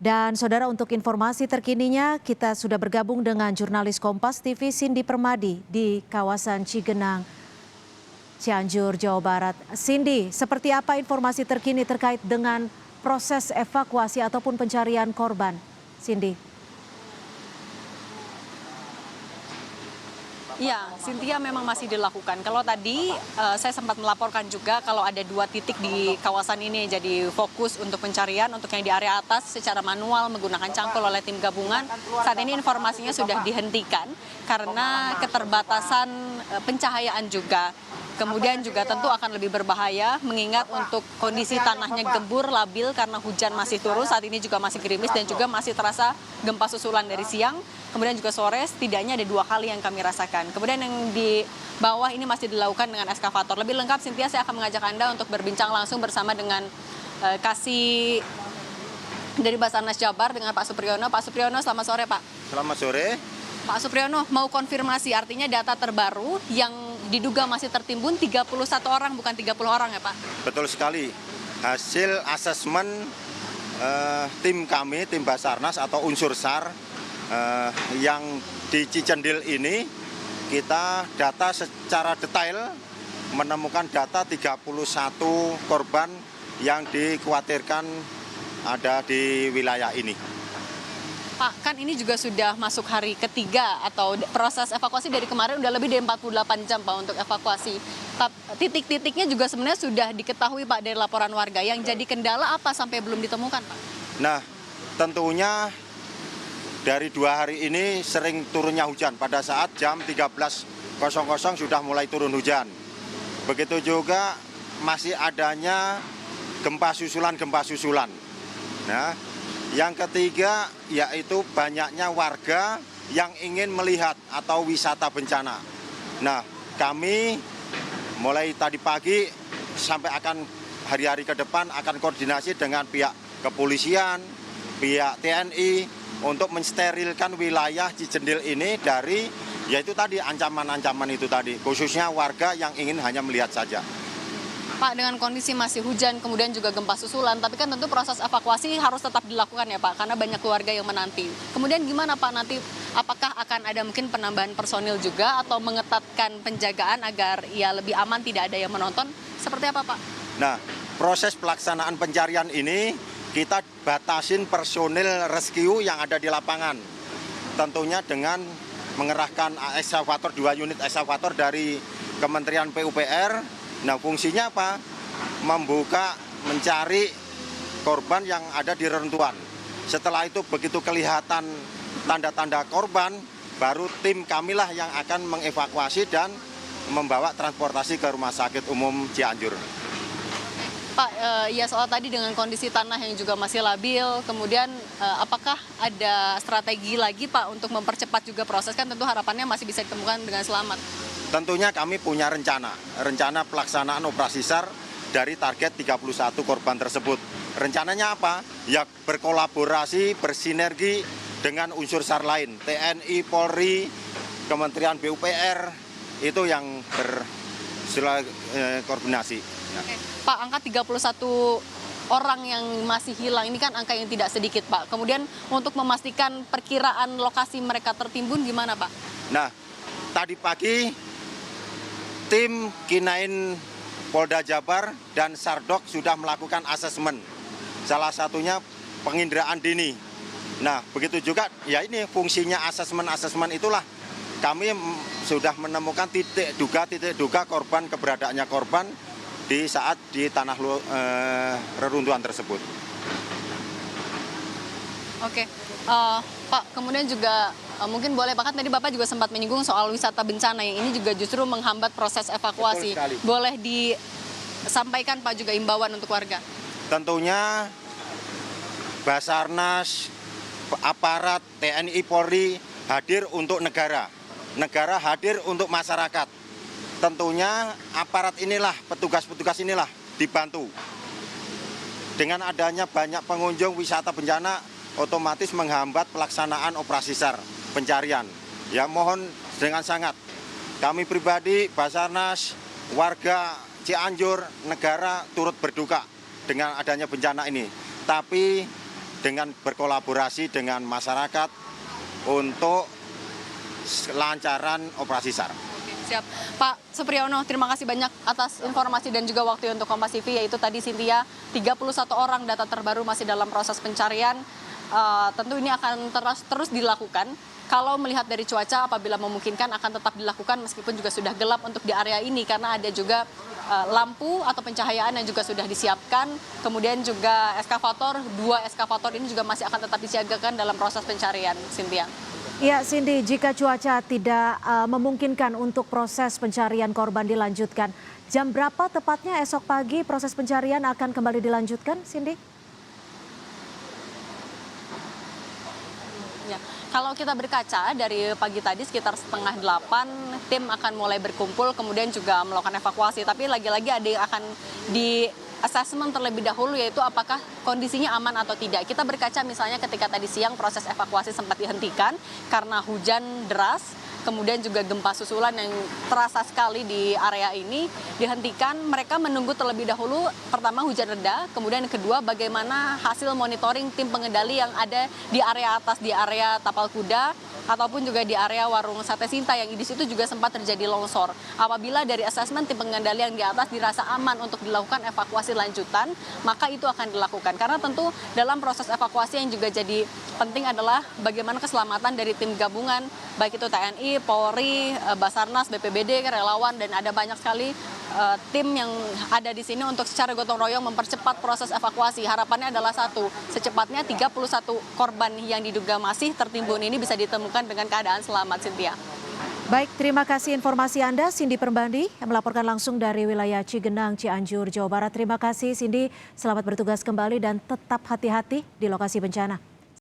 Dan saudara, untuk informasi terkininya kita sudah bergabung dengan jurnalis Kompas TV Cindy Permadi di kawasan Cigenang, Cianjur, Jawa Barat. Cindy, seperti apa informasi terkini terkait dengan proses evakuasi ataupun pencarian korban? Cindy. Ya, Cynthia, memang masih dilakukan. Kalau tadi saya sempat melaporkan juga kalau ada 2 titik di kawasan ini jadi fokus untuk pencarian untuk yang di area atas secara manual menggunakan cangkul oleh tim gabungan. Saat ini informasinya sudah dihentikan karena keterbatasan pencahayaan juga. Kemudian juga tentu akan lebih berbahaya mengingat untuk kondisi tanahnya gembur, labil karena hujan masih turun. Saat ini juga masih gerimis dan juga masih terasa gempa susulan dari siang. Kemudian juga sore setidaknya ada 2 kali yang kami rasakan. Kemudian yang di bawah ini masih dilakukan dengan eskavator. Lebih lengkap, Cynthia, saya akan mengajak Anda untuk berbincang langsung bersama dengan Kasih dari Basarnas Jabar dengan Pak Supriyono. Pak Supriyono, selamat sore, Pak. Selamat sore. Pak Supriyono, mau konfirmasi, artinya data terbaru yang diduga masih tertimbun 31 orang, bukan 30 orang ya, Pak? Betul sekali. Hasil asesmen tim kami, tim Basarnas atau unsur SAR yang di Cicendil ini, kita data secara detail menemukan data 31 korban yang dikhawatirkan ada di wilayah ini. Pak, kan ini juga sudah masuk hari ketiga atau proses evakuasi dari kemarin udah lebih dari 48 jam, Pak, untuk evakuasi. Titik-titiknya juga sebenarnya sudah diketahui, Pak, dari laporan warga. Yang jadi kendala apa sampai belum ditemukan, Pak? Nah, tentunya dari 2 hari ini sering turunnya hujan. Pada saat jam 13.00 sudah mulai turun hujan. Begitu juga masih adanya gempa susulan. Nah, yang ketiga yaitu banyaknya warga yang ingin melihat atau wisata bencana. Nah, kami mulai tadi pagi sampai akan hari-hari ke depan akan koordinasi dengan pihak kepolisian, pihak TNI untuk mensterilkan wilayah Cicendil ini dari yaitu tadi ancaman-ancaman itu tadi, khususnya warga yang ingin hanya melihat saja. Pak, dengan kondisi masih hujan, kemudian juga gempa susulan, tapi kan tentu proses evakuasi harus tetap dilakukan ya, Pak, karena banyak keluarga yang menanti. Kemudian gimana, Pak, nanti apakah akan ada mungkin penambahan personil juga atau mengetatkan penjagaan agar ya lebih aman, tidak ada yang menonton? Seperti apa, Pak? Nah, proses pelaksanaan pencarian ini kita batasin personil rescue yang ada di lapangan. Tentunya dengan mengerahkan eskavator, 2 unit eskavator dari Kementerian PUPR. Nah, fungsinya apa? Membuka, mencari korban yang ada di reruntuhan. Setelah itu begitu kelihatan tanda-tanda korban, baru tim kamilah yang akan mengevakuasi dan membawa transportasi ke Rumah Sakit Umum Cianjur. Pak, ya soal tadi dengan kondisi tanah yang juga masih labil, kemudian apakah ada strategi lagi, Pak, untuk mempercepat juga proses? Kan tentu harapannya masih bisa ditemukan dengan selamat. Tentunya kami punya rencana pelaksanaan operasi SAR dari target 31 korban tersebut. Rencananya apa? Ya berkolaborasi, bersinergi dengan unsur SAR lain, TNI, Polri, Kementerian PUPR, itu yang berkoordinasi. Ya. Oke. Pak, angka 31 orang yang masih hilang, ini kan angka yang tidak sedikit, Pak. Kemudian untuk memastikan perkiraan lokasi mereka tertimbun gimana, Pak? Nah, tadi pagi tim Kinain Polda Jabar dan Sardok sudah melakukan asesmen. Salah satunya penginderaan dini. Nah, begitu juga ya ini fungsinya asesmen itulah. Kami sudah menemukan titik duga korban, keberadaannya korban di saat di tanah reruntuhan tersebut. Oke, Pak, kemudian juga mungkin boleh, Pak, kan tadi Bapak juga sempat menyinggung soal wisata bencana yang ini juga justru menghambat proses evakuasi. Boleh disampaikan, Pak, juga imbauan untuk warga? Tentunya Basarnas, aparat, TNI, Polri hadir untuk negara hadir untuk masyarakat. Tentunya aparat inilah, petugas-petugas inilah dibantu. Dengan adanya banyak pengunjung wisata bencana, otomatis menghambat pelaksanaan operasi SAR pencarian. Ya, mohon dengan sangat kami pribadi, Basarnas, warga Cianjur, negara turut berduka dengan adanya bencana ini. Tapi dengan berkolaborasi dengan masyarakat untuk lancaran operasi SAR. Siap. Pak Supriyono, terima kasih banyak atas informasi dan juga waktu untuk Kompas TV, yaitu tadi Cynthia, 31 orang data terbaru masih dalam proses pencarian. Tentu ini akan terus dilakukan. Kalau melihat dari cuaca, apabila memungkinkan akan tetap dilakukan meskipun juga sudah gelap untuk di area ini, karena ada juga lampu atau pencahayaan yang juga sudah disiapkan. Kemudian juga eskavator, 2 eskavator ini juga masih akan tetap disiagakan dalam proses pencarian, Cynthia. Ya, Cindy, jika cuaca tidak memungkinkan untuk proses pencarian korban dilanjutkan, jam berapa tepatnya esok pagi proses pencarian akan kembali dilanjutkan, Cindy? Ya, kalau kita berkaca dari pagi tadi sekitar 7:30 tim akan mulai berkumpul kemudian juga melakukan evakuasi. Tapi lagi-lagi ada yang akan di assessment terlebih dahulu, yaitu apakah kondisinya aman atau tidak. Kita berkaca misalnya ketika tadi siang proses evakuasi sempat dihentikan karena hujan deras. Kemudian juga gempa susulan yang terasa sekali di area ini dihentikan. Mereka menunggu terlebih dahulu, pertama hujan reda, kemudian yang kedua bagaimana hasil monitoring tim pengendali yang ada di area atas, di area tapal kuda, ataupun juga di area warung sate Sinta yang di situ juga sempat terjadi longsor. Apabila dari asesmen tim pengendali yang di atas dirasa aman untuk dilakukan evakuasi lanjutan, maka itu akan dilakukan. Karena tentu dalam proses evakuasi yang juga jadi penting adalah bagaimana keselamatan dari tim gabungan, baik itu TNI, Polri, Basarnas, BPBD, relawan, dan ada banyak sekali tim yang ada di sini untuk secara gotong royong mempercepat proses evakuasi. Harapannya adalah satu, secepatnya 31 korban yang diduga masih tertimbun ini bisa ditemukan dengan keadaan selamat, Cynthia. Baik, terima kasih informasi Anda, Cindy Permbandi, yang melaporkan langsung dari wilayah Cigenang, Cianjur, Jawa Barat. Terima kasih, Cindy. Selamat bertugas kembali dan tetap hati-hati di lokasi bencana.